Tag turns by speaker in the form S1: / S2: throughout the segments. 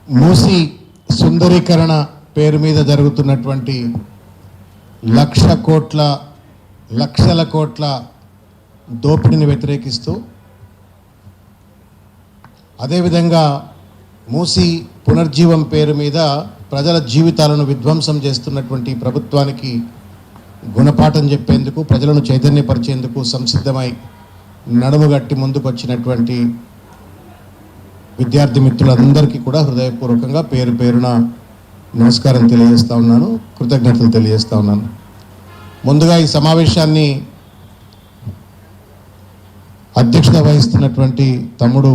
S1: మూసి సుందరీకరణ పేరు మీద జరుగుతున్నటువంటి లక్షల కోట్ల దోపిడీని వ్యతిరేకిస్తూ, అదేవిధంగా మూసి పునర్జీవం పేరు మీద ప్రజల జీవితాలను విధ్వంసం చేస్తున్నటువంటి ప్రభుత్వానికి గుణపాఠం చెప్పేందుకు, ప్రజలను చైతన్యపరిచేందుకు సంసిద్ధమై నడుముగట్టి ముందుకు వచ్చినటువంటి విద్యార్థి మిత్రులందరికీ కూడా హృదయపూర్వకంగా పేరు పేరున నమస్కారం తెలియజేస్తూ ఉన్నాను, కృతజ్ఞతలు తెలియజేస్తూ ఉన్నాను. ముందుగా ఈ సమావేశాన్ని అధ్యక్షత వహిస్తున్నటువంటి తమ్ముడు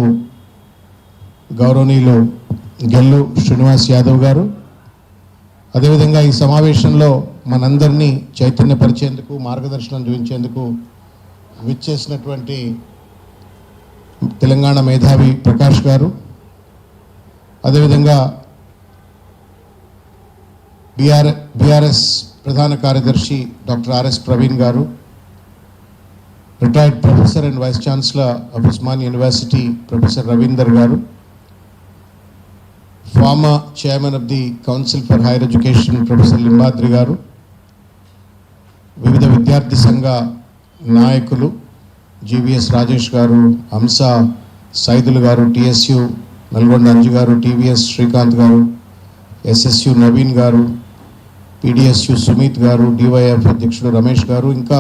S1: గౌరవనీయులు గెల్లు శ్రీనివాస్ యాదవ్ గారు, అదేవిధంగా ఈ సమావేశంలో మనందరినీ చైతన్యపరిచేందుకు, మార్గదర్శనం చూపించేందుకు విచ్చేసినటువంటి తెలంగాణ మేధావి ప్రకాష్ గారు, అదేవిధంగా బీఆర్ఎస్ ప్రధాన కార్యదర్శి doctor RS Praveen garu, retired professor and vice chancellor of Osmania university professor Ravinder garu, former chairman of the council for higher education professor Limbadri garu, వివిధ విద్యార్థి సంఘ నాయకులు జీవీఎస్ రాజేష్ గారు, హంస సైదులు గారు, టిఎస్యు నల్గొండ అంజు గారు, టీవీఎస్ శ్రీకాంత్ గారు, ఎస్ఎస్యు నవీన్ గారు, పీడిఎస్యు సుమిత్ గారు, డివైఎఫ్ అధ్యక్షుడు రమేష్ గారు, ఇంకా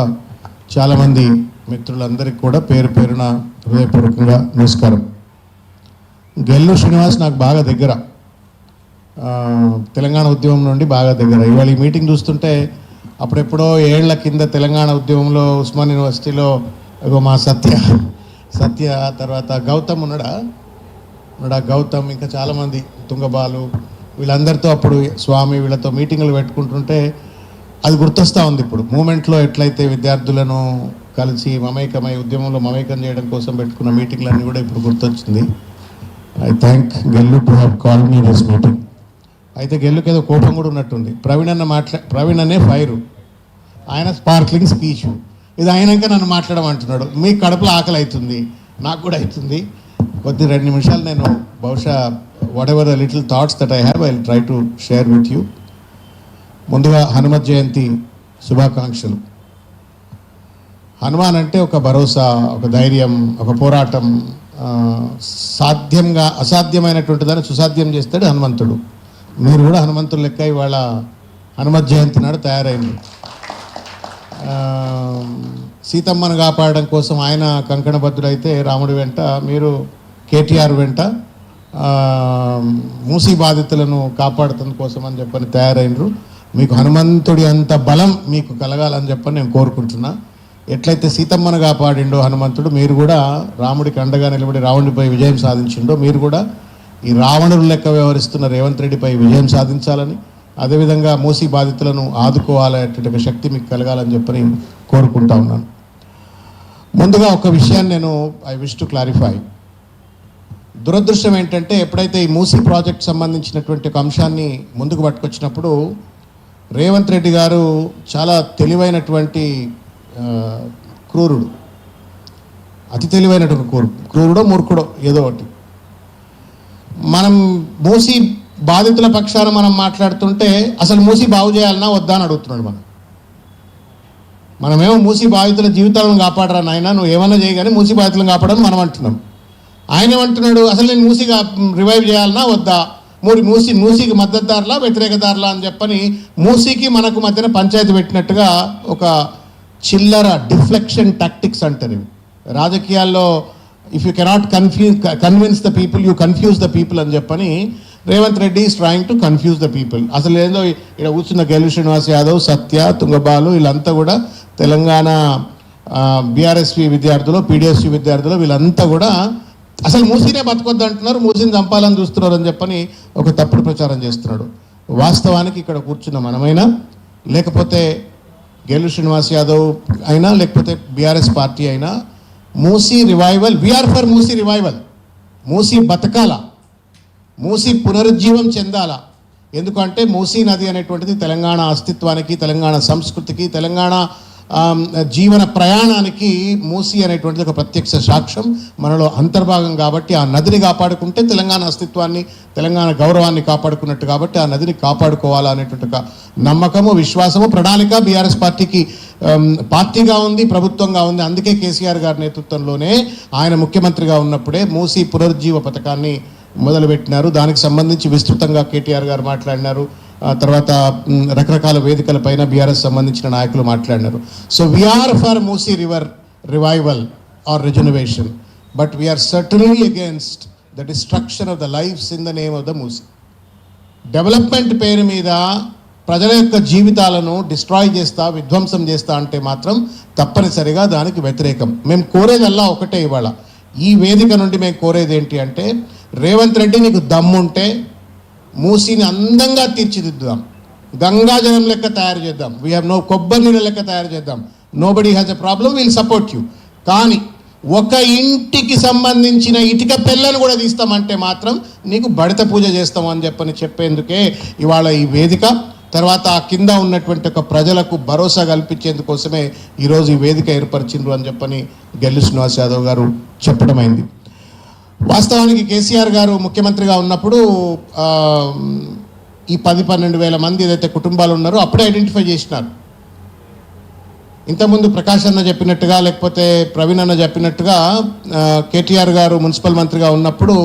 S1: చాలామంది మిత్రులందరికీ కూడా పేరు పేరున హృదయపూర్వకంగా నమస్కారం. గెల్లు శ్రీనివాస్ నాకు బాగా దగ్గర, తెలంగాణ ఉద్యమం నుండి బాగా దగ్గర. ఇవాళ ఈ మీటింగ్ చూస్తుంటే అప్పుడెప్పుడో ఏళ్ల కింద తెలంగాణ ఉద్యమంలో ఉస్మాన్ యూనివర్సిటీలో మా సత్య తర్వాత గౌతమ్ ఉన్నాడా గౌతమ్, ఇంకా చాలామంది తుంగబాలు, వీళ్ళందరితో అప్పుడు స్వామి వీళ్ళతో మీటింగులు పెట్టుకుంటుంటే అది గుర్తొస్తూ ఉంది. ఇప్పుడు మూమెంట్లో ఎట్లయితే విద్యార్థులను కలిసి మమేకమై ఉద్యమంలో మమేకం చేయడం కోసం పెట్టుకున్న మీటింగ్లన్నీ కూడా ఇప్పుడు గుర్తొచ్చింది. I thank Gellu to have call me this meeting. అయితే గెల్లుకి ఏదో కోపం కూడా ఉన్నట్టుంది. ప్రవీణ్ అనే ఫైరు, ఆయన స్పార్క్లింగ్ స్పీచ్, ఇది అయినాక నన్ను మాట్లాడమంటున్నాడు. మీ కడుపులో ఆకలి అవుతుంది, నాకు కూడా అవుతుంది. కొద్ది 2 నిమిషాలు నేను బహుశా what ever the little thoughts that I have I will try to share with you. ముందుగా హనుమత్ జయంతి శుభాకాంక్షలు. హనుమాన్ అంటే ఒక భరోసా, ఒక ధైర్యం, ఒక పోరాటం, అసాధ్యమైనటువంటి దాన్ని సుసాధ్యం చేస్తాడు హనుమంతుడు. మీరు కూడా హనుమంతుడు లెక్క ఇవాళ హనుమత్ జయంతి నాడు తయారైంది. సీతమ్మను కాపాడడం కోసం ఆయన కంకణబద్ధుడైతే రాముడి వెంట, మీరు కేటీఆర్ వెంట మూసీ బాధితులను కాపాడుతున్న కోసం అని చెప్పని తయారైనరు. మీకు హనుమంతుడి అంత బలం మీకు కలగాలని చెప్పని నేను కోరుకుంటున్నా. ఎట్లయితే సీతమ్మను కాపాడిండో హనుమంతుడు, మీరు కూడా రాముడికి అండగా నిలబడి రావణుడిపై విజయం సాధించిండో, మీరు కూడా ఈ రావణుడు లెక్క వ్యవహరిస్తున్న రేవంత్ రెడ్డిపై విజయం సాధించాలని, అదేవిధంగా మూసీ బాధితులను ఆదుకోవాలనేటువంటి ఒక శక్తి మీకు కలగాలని చెప్పని కోరుకుంటా ఉన్నాను. ముందుగా ఒక విషయాన్ని నేను ఐ విష్ టు క్లారిఫై. దురదృష్టం ఏంటంటే, ఎప్పుడైతే ఈ మూసీ ప్రాజెక్ట్ సంబంధించినటువంటి ఒక అంశాన్ని ముందుకు పట్టుకొచ్చినప్పుడు రేవంత్ రెడ్డి గారు చాలా తెలివైనటువంటి క్రూరుడు, అతి తెలివైనటువంటి క్రూరుడో మూర్ఖుడో ఏదో ఒకటి. మనం మూసీ బాధితుల పక్షాన మనం మాట్లాడుతుంటే అసలు మూసీ బాగు చేయాలన్నా వద్దా అని అడుగుతున్నాడు. మనమేమో మూసీ బాధితుల జీవితాలను కాపాడరా నాయన, నువ్వు ఏమన్నా చేయగానే మూసీ బాధితులను కాపాడని మనం అంటున్నాం. ఆయన ఏమంటున్నాడు, అసలు నేను మూసీగా రివైవ్ చేయాలన్నా వద్దా, మూసీకి మద్దతుదారులా వ్యతిరేకదారులా అని చెప్పని మూసీకి మనకు మధ్యన పంచాయతీ పెట్టినట్టుగా ఒక చిల్లర డిఫ్లెక్షన్ టాక్టిక్స్ అంటారు రాజకీయాల్లో. If you cannot convince the people, you confuse the people అని చెప్పని Revanth Reddy is trying to confuse the people. అసలు ఏందో ఇక్కడ కూర్చున్న గెల్లు శ్రీనివాస్ యాదవ్, సత్య, తుంగబాలు వీళ్ళంతా కూడా తెలంగాణ బీఆర్ఎస్వి విద్యార్థులు, పీడిఎస్యు విద్యార్థులు, వీళ్ళంతా కూడా అసలు మూసీనే బతకొద్దు అంటున్నారు, మూసీని చంపాలని చూస్తున్నారు అని చెప్పని ఒక తప్పుడు ప్రచారం చేస్తున్నాడు. వాస్తవానికి ఇక్కడ కూర్చున్న మనమైనా, లేకపోతే గెల్లు శ్రీనివాస్ యాదవ్ అయినా, లేకపోతే బీఆర్ఎస్ పార్టీ అయినా, Musi revival, we are for Musi revival. Musi బతకాల, మూసీ పునరుజ్జీవం చెందాల. ఎందుకంటే మూసీ నది అనేటువంటిది తెలంగాణ అస్తిత్వానికి, తెలంగాణ సంస్కృతికి, తెలంగాణ జీవన ప్రయాణానికి మూసి అనేటువంటిది ఒక ప్రత్యక్ష సాక్ష్యం, మనలో అంతర్భాగం. కాబట్టి ఆ నదిని కాపాడుకుంటే తెలంగాణ అస్తిత్వాన్ని, తెలంగాణ గౌరవాన్ని కాపాడుకున్నట్టు. కాబట్టి ఆ నదిని కాపాడుకోవాలా అనేటువంటి ఒక నమ్మకము, విశ్వాసము, ప్రణాళిక బీఆర్ఎస్ పార్టీకి పార్టీగా ఉంది, ప్రభుత్వంగా ఉంది. అందుకే కేసీఆర్ గారి నేతృత్వంలోనే ఆయన ముఖ్యమంత్రిగా ఉన్నప్పుడే మూసి పునరుజ్జీవ పథకాన్ని మొదలుపెట్టినారు. దానికి సంబంధించి విస్తృతంగా కేటీఆర్ గారు మాట్లాడినారు. తర్వాత రకరకాల వేదికలపైన బీఆర్ఎస్ సంబంధించిన నాయకులు మాట్లాడినారు. So we're for Musi river revival or regeneration, but we're certainly against the destruction of the lives in the name of the Musi. Development పేరు మీద ప్రజల యొక్క జీవితాలను డిస్ట్రాయ్ చేస్తా, విధ్వంసం చేస్తా అంటే మాత్రం తప్పనిసరిగా దానికి వ్యతిరేకం. మేము కోరేదల్లా ఒకటే ఇవాళ ఈ వేదిక నుండి మేము కోరేది ఏంటి అంటే, రేవంత్ రెడ్డి నీకు దమ్ముంటే మూసీని అందంగా తీర్చిదిద్దుదాం, గంగాజలం లెక్క తయారు చేద్దాం, వీ హ్యావ్ నో కొబ్బరి నీళ్ళ లెక్క తయారు చేద్దాం, nobody has a problem, will support you. కానీ ఒక ఇంటికి సంబంధించిన ఇటుక పిల్లను కూడా తీస్తామంటే మాత్రం నీకు బడిత పూజ చేస్తాము అని చెప్పేందుకే ఇవాళ ఈ వేదిక. తర్వాత ఆ కింద ఉన్నటువంటి ఒక ప్రజలకు భరోసా కల్పించేందుకోసమే ఈరోజు ఈ వేదిక ఏర్పరిచిండ్రు అని గెల్లు శ్రీనివాస్ యాదవ్ గారు చెప్పడమైంది. వాస్తవానికి కేసీఆర్ గారు ముఖ్యమంత్రిగా ఉన్నప్పుడు ఈ 10-12 వేల మంది ఏదైతే కుటుంబాలు ఉన్నారో అప్పుడే ఐడెంటిఫై చేసినారు. ఇంతకుముందు ప్రకాష్ అన్న చెప్పినట్టుగా, లేకపోతే ప్రవీణ్ అన్న చెప్పినట్టుగా, కేటీఆర్ గారు మున్సిపల్ మంత్రిగా ఉన్నప్పుడు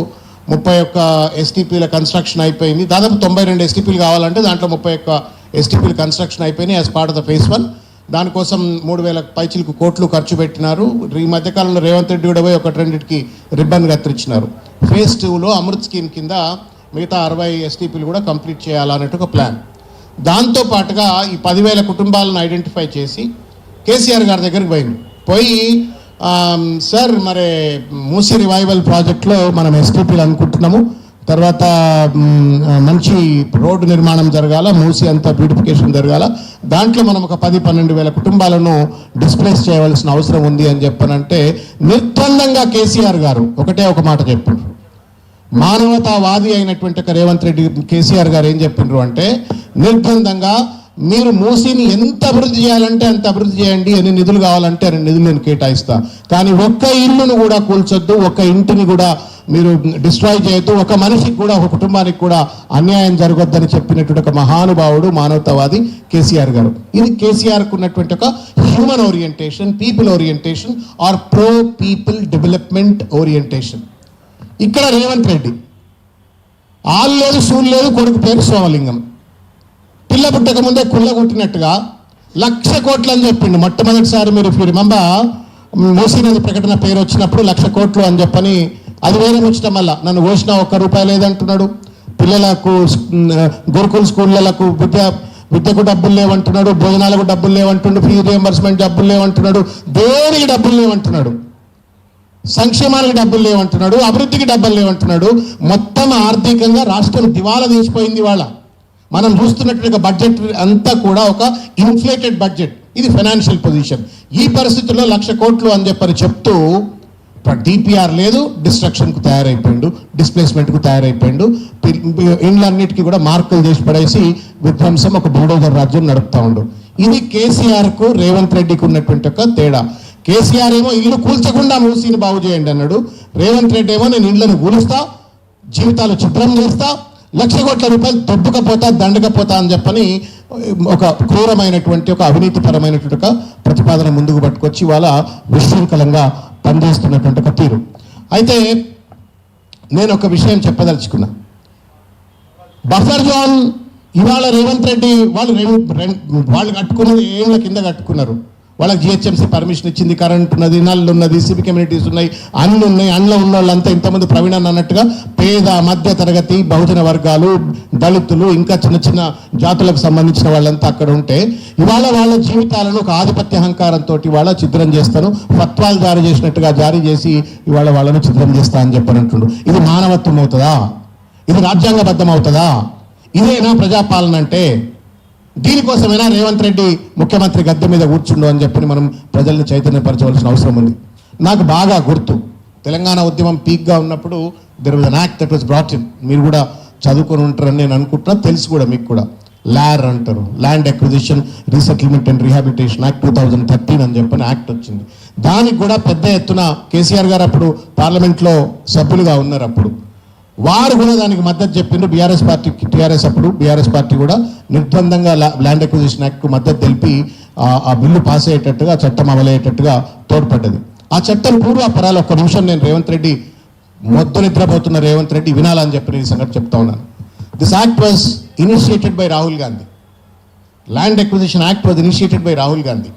S1: 31 ఎస్టీపీల కన్స్ట్రక్షన్ అయిపోయింది. దాదాపు 92 ఎస్టీపీలు కావాలంటే దాంట్లో 31 ఎస్టీపీలు కన్స్ట్రక్షన్ అయిపోయినాయి as part of the phase 1. దానికోసం 3,000 పైచిలకు కోట్లు ఖర్చు పెట్టినారు. ఈ మధ్యకాలంలో రేవంత్ రెడ్డి కూడా పోయి 1-2కి రిబ్బన్ కత్తిరించినారు. ఫేజ్ 2లో అమృత్ స్కీమ్ కింద మిగతా 60 ఎస్టీపీలు కూడా కంప్లీట్ చేయాలన్నట్టు ఒక ప్లాన్. దాంతోపాటుగా ఈ 10,000 కుటుంబాలను ఐడెంటిఫై చేసి కేసీఆర్ గారి దగ్గరికి పోయి సార్ మరి మూసీ రివైవల్ ప్రాజెక్ట్లో మనం ఎస్టీపీలు అనుకుంటున్నాము, తర్వాత మంచి రోడ్డు నిర్మాణం జరగాల, మూసి అంతా బ్యూటిఫికేషన్ జరగాల, దాంట్లో మనం ఒక 10-12 వేల కుటుంబాలను డిస్ప్లేస్ చేయవలసిన అవసరం ఉంది అని చెప్పనంటే నిర్బంధంగా కేసీఆర్ గారు ఒకటే ఒక మాట చెప్పారు. మానవతావాది అయినటువంటి ఒక రేవంత్ రెడ్డి కేసీఆర్ గారు ఏం చెప్పిండ్రు అంటే, నిర్బంధంగా మీరు మూసీని ఎంత అభివృద్ధి చేయాలంటే అంత అభివృద్ధి చేయండి, ఎన్ని నిధులు కావాలంటే అన్ని నిధులు నేను కేటాయిస్తా, కానీ ఒక్క ఇల్లును కూడా కూల్చొద్దు, ఒక్క ఇంటిని కూడా మీరు డిస్ట్రాయ్ చేయొద్దు, ఒక మనిషికి కూడా, ఒక కుటుంబానికి కూడా అన్యాయం జరగొద్దని చెప్పినటువంటి ఒక మహానుభావుడు మానవతావాది కేసీఆర్ గారు. ఇది కేసీఆర్కు ఉన్నటువంటి ఒక human orientation, people orientation or pro people development orientation. ఇక్కడ రేవంత్ రెడ్డి ఆళ్ళు లేదు, సూలు లేదు, కొడుకు పేరు సోమలింగం. పిల్ల పుట్టక ముందే కుళ్ళ కొట్టినట్టుగా 1,00,000 కోట్లు అని చెప్పిండు. మొట్టమొదటిసారి మీరు ఇఫ్ యూ రిమెంబర్ మూసీ నది ప్రకటన పేరు వచ్చినప్పుడు 1,00,000 కోట్లు అని చెప్పని, అది వేరే ముచ్చటం. వల్ల నన్ను కోసిన ₹1 లేదంటున్నాడు. పిల్లలకు గురుకుల స్కూళ్ళకు విద్యకు డబ్బులు లేవంటున్నాడు, భోజనాలకు డబ్బులు లేవంటున్నాడు, ఫీజు రియంబర్స్మెంట్ డబ్బులు లేవంటున్నాడు, దేనికి డబ్బులు లేవంటున్నాడు, సంక్షేమానికి డబ్బులు లేవంటున్నాడు, అభివృద్ధికి డబ్బులు లేవంటున్నాడు. మొత్తం ఆర్థికంగా రాష్ట్రం దివాలా తీసిపోయింది. వాళ్ళ మనం చూస్తున్నటువంటి బడ్జెట్ అంతా కూడా ఒక ఇన్ఫ్లేటెడ్ బడ్జెట్. ఇది ఫైనాన్షియల్ పొజిషన్. ఈ పరిస్థితుల్లో 1,00,000 కోట్లు అని చెప్తూ డిపిఆర్ లేదు, డిస్ట్రక్షన్కు తయారైపోయిండు, డిస్ప్లేస్మెంట్కు తయారైపోయిండు. ఇండ్లన్నిటికీ కూడా మార్కులు చేసి పడేసి విధ్వంసం, ఒక బుల్డోజర్ రాజ్యం నడుపుతా ఉండు. ఇది కేసీఆర్కు రేవంత్ రెడ్డికి ఉన్నటువంటి ఒక తేడా. కేసీఆర్ ఏమో ఇల్లు కూల్చకుండా మూసీని బాగు చేయండి అన్నాడు. రేవంత్ రెడ్డి ఏమో నేను ఇళ్లను కూలుస్తా, జీవితాలు చిత్రం చేస్తా, ₹1,00,000 కోట్ల దొబ్బుకపోతా, దండకపోతా అని చెప్పని ఒక క్రూరమైనటువంటి, ఒక అవినీతిపరమైనటువంటి ఒక ప్రతిపాదన ముందుకు పట్టుకొచ్చి వాళ్ళ విశృంఖలంగా పనిచేస్తున్నటువంటి ఒక తీరు. అయితే నేను ఒక విషయం చెప్పదలుచుకున్నా. బఫర్ జోన్ ఇవాళ రేవంత్ రెడ్డి వాళ్ళు కట్టుకున్నది ఏళ్ళ కింద కట్టుకున్నారు. వాళ్ళకి జిహెచ్ఎంసీ పర్మిషన్ ఇచ్చింది, కరెంట్ ఉన్నది, నల్లు ఉన్నది, సిబి కమ్యూనిటీస్ ఉన్నాయి, అన్ని ఉన్నాయి. అందులో ఉన్న వాళ్ళంతా ఇంతమంది ప్రవీణ్ అన్నట్టుగా పేద, మధ్య తరగతి, బహుజన వర్గాలు, దళితులు, ఇంకా చిన్న చిన్న జాతులకు సంబంధించిన వాళ్ళంతా అక్కడ ఉంటే ఇవాళ వాళ్ళ జీవితాలను ఒక ఆధిపత్య అహంకారంతో ఇవాళ చిత్రం చేస్తాను, ఫత్వాలు జారీ చేసినట్టుగా జారీ చేసి ఇవాళ వాళ్ళను చిత్రం చేస్తా అని చెప్పనంటుండు. ఇది మానవత్వం అవుతుందా? ఇది రాజ్యాంగబద్ధం అవుతుందా? ఇదేనా ప్రజాపాలన అంటే? దీనికోసమైనా రేవంత్ రెడ్డి ముఖ్యమంత్రి గద్దె మీద కూర్చుండు అని చెప్పి మనం ప్రజల్ని చైతన్యపరచవలసిన అవసరం ఉంది. నాకు బాగా గుర్తు, తెలంగాణ ఉద్యమం పీక్గా ఉన్నప్పుడు there was an act that was brought in. మీరు కూడా చదువుకొని ఉంటారని నేను అనుకుంటున్నా, తెలుసు కూడా మీకు కూడా. లార్ అంటారు, land acquisition resettlement and rehabilitation act 2013 అని చెప్పని యాక్ట్ వచ్చింది. దానికి కూడా పెద్ద ఎత్తున కేసీఆర్ గారు అప్పుడు పార్లమెంట్లో సభ్యులుగా ఉన్నారు. అప్పుడు వారు కూడా దానికి మద్దతు చెప్పిండ్రు. టీఆర్ఎస్ పార్టీ కూడా నిర్బంధంగా ల్యాండ్ అక్విజిషన్ యాక్ట్కు మద్దతు తెలిపి ఆ బిల్లు పాస్ అయ్యేటట్టుగా, చట్టం అమలయ్యేటట్టుగా తోడ్పడ్డది. ఆ చట్టం పూర్వాపరాలు ఒక్క నిమిషం నేను రేవంత్ రెడ్డి మొద్దు నిద్రపోతున్న రేవంత్ రెడ్డి వినాలని చెప్పిన ఈ సంగతి చెప్తా ఉన్నాను. This act was initiated by Rahul Gandhi. Land acquisition act was initiated by Rahul Gandhi.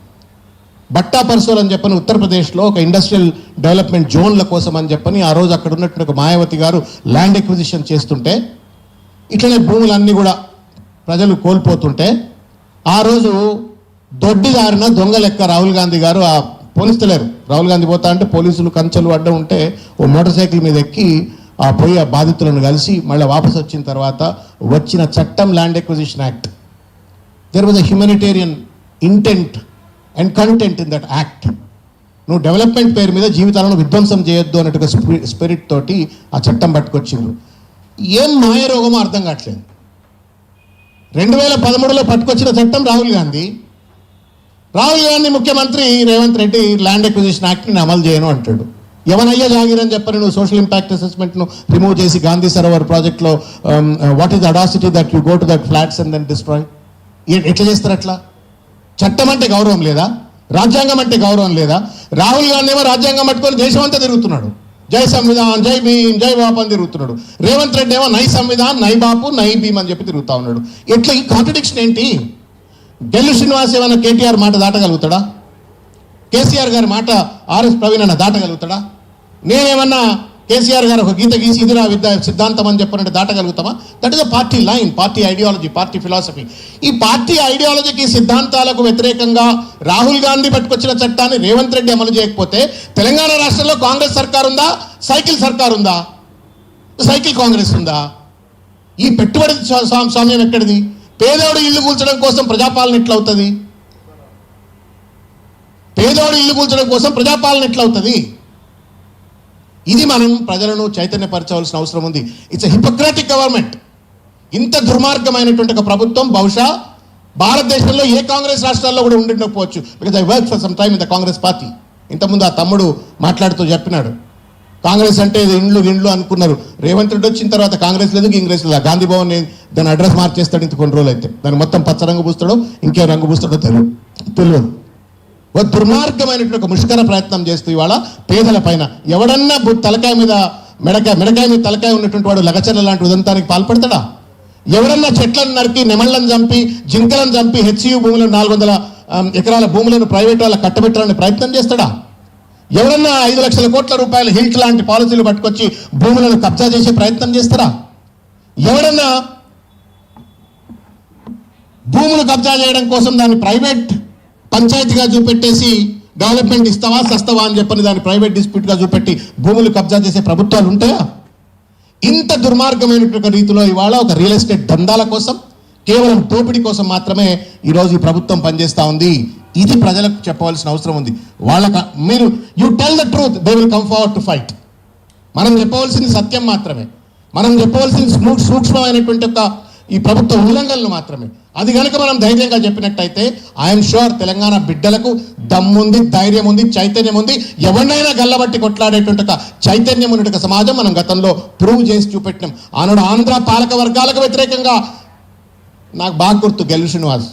S1: Bhatta Parsaul అని చెప్పని ఉత్తరప్రదేశ్లో ఒక ఇండస్ట్రియల్ డెవలప్మెంట్ జోన్ల కోసం అని చెప్పని ఆ రోజు అక్కడ ఉన్నటువంటి ఒక మాయావతి గారు ల్యాండ్ అక్విజిషన్ చేస్తుంటే, ఇట్లనే భూములన్నీ కూడా ప్రజలు కోల్పోతుంటే, ఆ రోజు దొడ్డిదారిన దొంగ లెక్క రాహుల్ గాంధీ గారు ఆ పోలీసులేరు. రాహుల్ గాంధీ పోతా అంటే పోలీసులు కంచెలు అడ్డం ఉంటే ఓ మోటార్ సైకిల్ మీద ఎక్కి ఆ పోయి ఆ బాధితులను కలిసి మళ్ళీ వాపసు వచ్చిన తర్వాత వచ్చిన చట్టం land acquisition act. There was a humanitarian intent and content in that act. నువ్వు డెవలప్మెంట్ పేరు మీద జీవితాలను విధ్వంసం చేయొద్దు అన్నట్టుగా స్పిరిట్ తోటి ఆ చట్టం పట్టుకొచ్చిండ్రు. ఏం మాయరోగమో అర్థం కావట్లేదు. 2013లో పట్టుకొచ్చిన చట్టం రాహుల్ గాంధీ ముఖ్యమంత్రి రేవంత్ రెడ్డి ల్యాండ్ అక్విజిషన్ యాక్ట్ని అమలు చేయను అంటాడు. ఎవనయ్యా జాగిరని చెప్పని నువ్వు సోషల్ ఇంపాక్ట్ అసెస్మెంట్ను రిమూవ్ చేసి గాంధీ సరోవర్ ప్రాజెక్ట్లో what is audacity that you go to that flats and then destroy? ఎట్లా చేస్తారు అట్లా? చట్టం అంటే గౌరవం లేదా? రాజ్యాంగం అంటే గౌరవం లేదా? రాహుల్ గాంధీ ఏమో రాజ్యాంగం పట్టుకొని దేశం అంతా తిరుగుతున్నాడు. జై సంవిధాన్, జై భీమ్, జై బాపు అని తిరుగుతున్నాడు. రేవంత్ రెడ్డి ఏమో నై సంవిధాన్, నై బాపు, నై భీమ్ అని చెప్పి తిరుగుతా ఉన్నాడు. ఎట్లా ఈ కాంట్రడిక్షన్ ఏంటి? ఢిల్లీ శ్రీనివాస్ ఏమైనా కేటీఆర్ మాట దాటగలుగుతాడా? కేసీఆర్ గారి మాట ఆర్ఎస్ ప్రవీణ్ అన్న దాటగలుగుతాడా? నేనేమన్నా కేసీఆర్ గారు ఒక గీత గీసి ఇదిరా విద్యా సిద్ధాంతం అని చెప్పినట్టు దాటగలుగుతామా? That is a party line, party ideology, party philosophy. ఈ పార్టీ ఐడియాలజీకి, సిద్ధాంతాలకు వ్యతిరేకంగా రాహుల్ గాంధీ పట్టుకొచ్చిన చట్టాన్ని రేవంత్ రెడ్డి అమలు చేయకపోతే తెలంగాణ రాష్ట్రంలో కాంగ్రెస్ సర్కార్ ఉందా? సైకిల్ సర్కార్ ఉందా? సైకిల్ కాంగ్రెస్ ఉందా? ఈ పెట్టుబడి స్వామ్యం ఎక్కడిది? పేదోడు ఇల్లు కూల్చడం కోసం ప్రజాపాలన ఎట్లవుతుంది? పేదోడు ఇల్లు కూల్చడం కోసం ప్రజాపాలన ఎట్లవుతుంది? ఇది మనం ప్రజలను చైతన్యపరచవలసిన అవసరం ఉంది. It's a Hippocratic government. ఇంత దుర్మార్గమైనటువంటి ఒక ప్రభుత్వం బహుశా భారతదేశంలో ఏ కాంగ్రెస్ రాష్ట్రాల్లో కూడా ఉండకపోవచ్చు. Because I work for some time in the Congress party. ఇంతకుముందు ఆ తమ్ముడు మాట్లాడుతూ చెప్పినాడు, కాంగ్రెస్ అంటే ఇండ్లు అనుకున్నారు. రేవంత్ రెడ్డి వచ్చిన తర్వాత కాంగ్రెస్ లేదు, ఇంగ్రెస్ లేదు. గాంధీ భవన్ దాని అడ్రస్ మార్చేస్తాడు ఇంత కొన్ని రోజులు అయితే. దాన్ని మొత్తం పచ్చ రంగు పూస్తాడో ఇంకే రంగు పూస్తాడో తెలియదు. ఒక దుర్మార్గమైనటువంటి ఒక ముష్కర ప్రయత్నం చేస్తూ ఇవాళ పేదల పైన ఎవడన్నా తలకాయ మీద మెడకాయ మీద తలకాయ ఉన్నటువంటి వాడు లగచర్ల లాంటి ఉదంతానికి పాల్పడతాడా? ఎవడన్నా చెట్లను నరికి, నెమళ్లను చంపి, జింకలను చంపి, హెచ్యు భూములను 400 ఎకరాల భూములను ప్రైవేట్ వాళ్ళ కట్టబెట్టాలని ప్రయత్నం చేస్తాడా? ఎవరన్నా 5 లక్షల కోట్ల రూపాయల హిల్ట్ లాంటి పాలసీలు పట్టుకొచ్చి భూములను కబ్జా చేసే ప్రయత్నం చేస్తారా? ఎవడన్నా భూములు కబ్జా చేయడం కోసం దాన్ని ప్రైవేట్ పంచాయతీగా చూపెట్టేసి డెవలప్మెంట్ ఇస్తావా సస్తావా అని చెప్పని దాన్ని ప్రైవేట్ డిస్ప్యూట్గా చూపెట్టి భూములు కబ్జా చేసే ప్రభుత్వాలు ఉంటాయా? ఇంత దుర్మార్గమైనటువంటి రీతిలో ఇవాళ ఒక రియల్ ఎస్టేట్ దందాల కోసం, కేవలం దోపిడీ కోసం మాత్రమే ఈరోజు ఈ ప్రభుత్వం పనిచేస్తూ ఉంది. ఇది ప్రజలకు చెప్పవలసిన అవసరం ఉంది. మీరు you tell the truth, they will come forward to fight. మనం చెప్పవలసింది సత్యం మాత్రమే. మనం చెప్పవలసింది సూక్ష్మమైనటువంటి ఒక ఈ ప్రభుత్వ ఉల్లంఘనలు మాత్రమే. అది కనుక మనం ధైర్యంగా చెప్పినట్టయితే ఐఎమ్ షూర్ తెలంగాణ బిడ్డలకు దమ్ముంది, ధైర్యం ఉంది, చైతన్యం ఉంది. ఎవరినైనా గల్లబట్టి కొట్లాడేటువంటి ఒక చైతన్యం ఉన్నటువంటి సమాజం మనం గతంలో ప్రూవ్ చేసి చూపెట్టినాం. ఆనాడు ఆంధ్ర పాలక వర్గాలకు వ్యతిరేకంగా నాకు బాగా గుర్తు గెల్లు శ్రీనివాస్.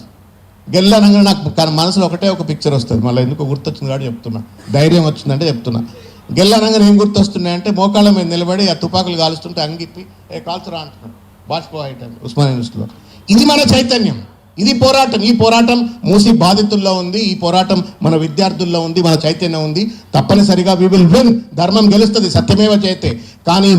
S1: గెల్లనంగా నాకు మనసులో ఒకటే ఒక పిక్చర్ వస్తుంది. మళ్ళీ ఎందుకు గుర్తొచ్చింది కాబట్టి చెప్తున్నా, ధైర్యం వచ్చిందంటే చెప్తున్నా. గెల్లనంగా ఏం గుర్తొస్తున్నాయంటే మోకాళ్ళ మీద నిలబడి ఆ తుపాకులు కాలుస్తుంటే అంగిప్పి కాల్చురా అంటున్నాడు వాజ్పేయి టైం ఉస్మానియా యూనివర్సిటీలో. ఇది మన చైతన్యం, ఇది పోరాటం. ఈ పోరాటం మూసి బాధితుల్లో ఉంది, ఈ పోరాటం మన విద్యార్థుల్లో ఉంది, మన చైతన్యం ఉంది. తప్పనిసరిగా వి విల్ విన్. ధర్మం గెలుస్తుంది, సత్యమేవ జయతే. కానీ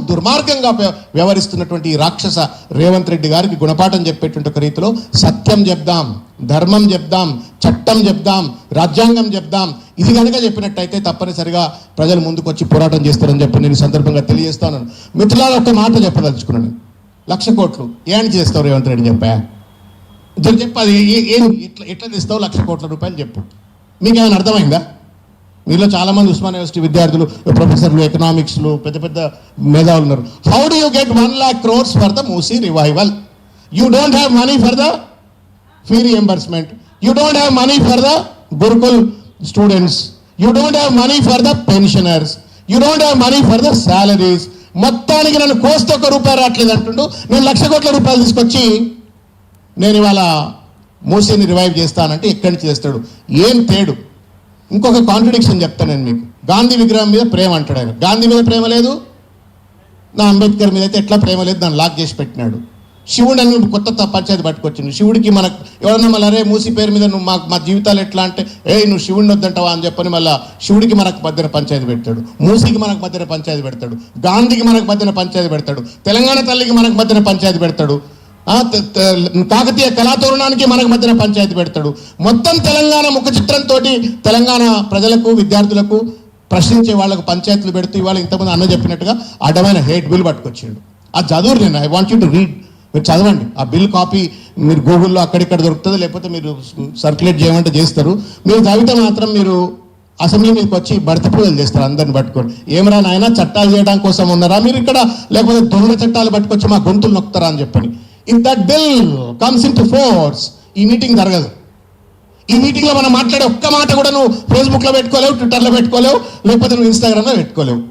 S1: దుర్మార్గంగా వ్యవహరిస్తున్నటువంటి ఈ రాక్షస రేవంత్ రెడ్డి గారికి గుణపాఠం చెప్పేటువంటి ఒక రీతిలో సత్యం చెప్దాం, ధర్మం చెప్దాం, చట్టం చెప్దాం, రాజ్యాంగం చెప్దాం. ఇది కనుక చెప్పినట్టయితే తప్పనిసరిగా ప్రజలు ముందుకు వచ్చి పోరాటం చేస్తారని చెప్పి నేను సందర్భంగా తెలియజేస్తాను. మిత్రులారా, ఒక మాట చెప్పదలుచుకున్నాను. 1,00,000 కోట్లు ఏం చేస్తావు రేవంత్ రెడ్డి చెప్పా? చెప్పు, అది ఏం ఎట్లా తెస్తావు 1,00,000 కోట్ల రూపాయలు చెప్పు. మీకేమైనా అర్థమైందా? మీలో చాలామంది ఉస్మానియా యూనివర్సిటీ విద్యార్థులు, ప్రొఫెసర్లు, ఎకనామిక్స్లు, పెద్ద పెద్ద మేధావులు ఉన్నారు. How do you get 1,00,000 crores for the Musi revival? You don't have money for the fee reimbursement. You don't have money for the Gurukul students. You don't have money for the pensioners. You don't have money for the salaries. మొత్తానికి నన్ను కోస్తే ఒక్క రూపాయి రావట్లేదు అంటుండు. నేను 1,00,000 కోట్ల రూపాయలు తీసుకొచ్చి నేను ఇవాళ మూసీని రివైవ్ చేస్తానంటే ఎక్కడి నుంచి చేస్తాడు? ఏం తేడు? ఇంకొక కాంట్రడిక్షన్ చెప్తాను నేను మీకు. గాంధీ విగ్రహం మీద ప్రేమ అంటాడు ఆయన. గాంధీ మీద ప్రేమ లేదు, నా అంబేద్కర్ మీద అయితే ఎట్లా ప్రేమ లేదు, దాన్ని లాక్ చేసి పెట్టినాడు. శివుడు అని కొత్త పంచాయతీ పట్టుకొచ్చింది. శివుడికి మనకు ఎవరన్నా మళ్ళీ అరే మూసి పేరు మీద నువ్వు మా జీవితాలు ఎట్లా అంటే నువ్వు శివుడిని వద్దంటావా అని చెప్పని మళ్ళీ శివుడికి మనకు మధ్యన పంచాయతీ పెడతాడు, మూసికి మనకు మధ్యన పంచాయతీ పెడతాడు, గాంధీకి మనకు మధ్యన పంచాయతీ పెడతాడు, తెలంగాణ తల్లికి మనకు మధ్యన పంచాయతీ పెడతాడు, కాకతీయ కళాతోరణానికి మనకు మధ్యన పంచాయతీ పెడతాడు. మొత్తం తెలంగాణ ముఖ చిత్రంతో తెలంగాణ ప్రజలకు విద్యార్థులకు ప్రశ్నించే వాళ్ళకు పంచాయతీలు పెడుతూ ఇవాళ ఇంతమంది అన్న చెప్పినట్టుగా అడ్డమైన హేట్ బిల్ పట్టుకొచ్చాడు. అది చదువు నేను I want you to read. మీరు చదవండి ఆ బిల్ కాపీ. మీరు గూగుల్లో అక్కడిక్కడ దొరుకుతుంది, లేకపోతే మీరు సర్క్యులేట్ చేయమంటే చేస్తారు. మీరు చదివితే మాత్రం మీరు అసెంబ్లీ మీదకి వచ్చి భర్త పూజలు చేస్తారు అందరిని పట్టుకొని. ఏమరా నాయన చట్టాలు చేయడం కోసం ఉన్నారా మీరు ఇక్కడ, లేకపోతే దొంగ చట్టాలు పట్టుకొచ్చి మా గొంతులు నొక్కుతారా అని చెప్పని. If that bill comes in to force ఈ మీటింగ్ జరగదు. ఈ మీటింగ్లో మనం మాట్లాడే ఒక్క మాట కూడా నువ్వు ఫేస్బుక్లో పెట్టుకోలేవు, ట్విట్టర్లో పెట్టుకోలేవు, లేకపోతే నువ్వు ఇన్స్టాగ్రామ్లో పెట్టుకోలేవు.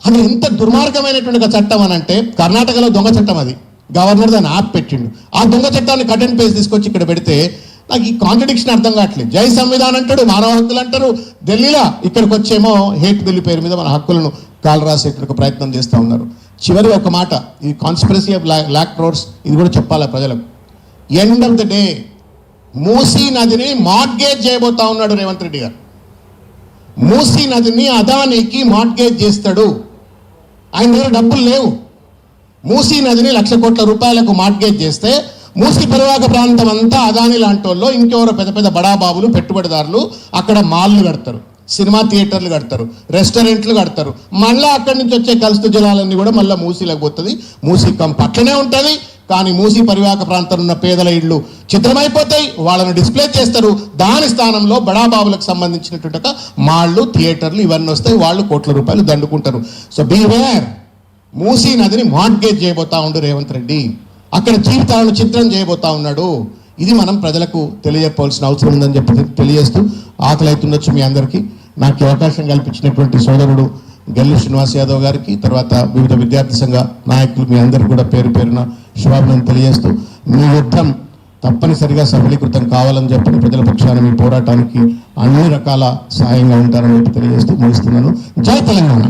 S1: అది ఎంత దుర్మార్గమైనటువంటి ఒక చట్టం అని అంటే కర్ణాటకలో దొంగ చట్టం అది. గవర్నర్ దాన్ని ఆప్ పెట్టిండు. ఆ దొంగ చట్టాన్ని కట్ అండ్ పేస్ట్ తీసుకొచ్చి ఇక్కడ పెడితే నాకు ఈ కాంట్రడిక్షన్ అర్థం కావట్లేదు. జై సంవిధానం అంటాడు, మానవ హక్కులు అంటారు, ఢిల్లీలో ఇక్కడికి వచ్చేమో హేట్ బిల్ పేరు మీద మన హక్కులను కాలు రాసేటువంటి ప్రయత్నం చేస్తూ ఉన్నారు. చివరి ఒక మాట, ఈ కాన్స్పిరసీ ఆఫ్ లాక్ క్రోర్స్ ఇది కూడా చెప్పాలి ప్రజలకు. End of the day Musi నదిని మార్ట్గేజ్ చేయబోతా ఉన్నాడు రేవంత్ రెడ్డి గారు. మూసీ నదిని అదానికి మార్ట్గేజ్ చేస్తాడు. ఆయన దగ్గర డబ్బులు లేవు. మూసీ నదిని 1,00,000 కోట్ల రూపాయలకు మార్ట్గేజ్ చేస్తే మూసీ పరివాహక ప్రాంతం అంతా అదాని లాంటి వాళ్ళు ఇంకెవరో పెద్ద పెద్ద బడాబాబులు పెట్టుబడిదారులు అక్కడ మాల్లు కడతారు, సినిమా థియేటర్లు కడతారు, రెస్టారెంట్లు కడతారు. మళ్ళీ అక్కడి నుంచి వచ్చే కలుషిత జలాలన్నీ కూడా మళ్ళీ మూసీలకు పోతుంది. మూసీ కంప్ అట్లనే ఉంటుంది. కానీ మూసీ పరివాహక ప్రాంతంలో ఉన్న పేదల ఇళ్ళు చిత్రమైపోతాయి, వాళ్ళను డిస్ప్లే చేస్తారు. దాని స్థానంలో బడాబాబులకు సంబంధించినటువంటి మాళ్ళు, థియేటర్లు ఇవన్నీ వస్తాయి. వాళ్ళు కోట్ల రూపాయలు దండుకుంటారు. సో బీవేర్, మూసీ నదిని మార్ట్గేజ్ చేయబోతా ఉండు రేవంత్ రెడ్డి. అక్కడ జీవితాలను చిత్రం చేయబోతా ఉన్నాడు. ఇది మనం ప్రజలకు తెలియజెప్పవలసిన అవసరం ఉందని చెప్పి తెలియజేస్తూ, ఆకలి అవుతుండొచ్చు మీ అందరికీ. నాకు అవకాశం కల్పించినటువంటి సోదరుడు గల్లి శ్రీనివాస్ యాదవ్ గారికి, తర్వాత వివిధ విద్యార్థి సంఘ నాయకులు మీ అందరికీ కూడా పేరు పేరున శుభాభినందనలు తెలియజేస్తూ, మీ యుద్ధం తప్పనిసరిగా సఫలీకృతం కావాలని చెప్పి ప్రజల పక్షాన మీ పోరాటానికి అన్ని రకాల సహాయంగా ఉంటారని చెప్పి తెలియజేస్తూ ముగిస్తున్నాను. జై తెలంగాణ.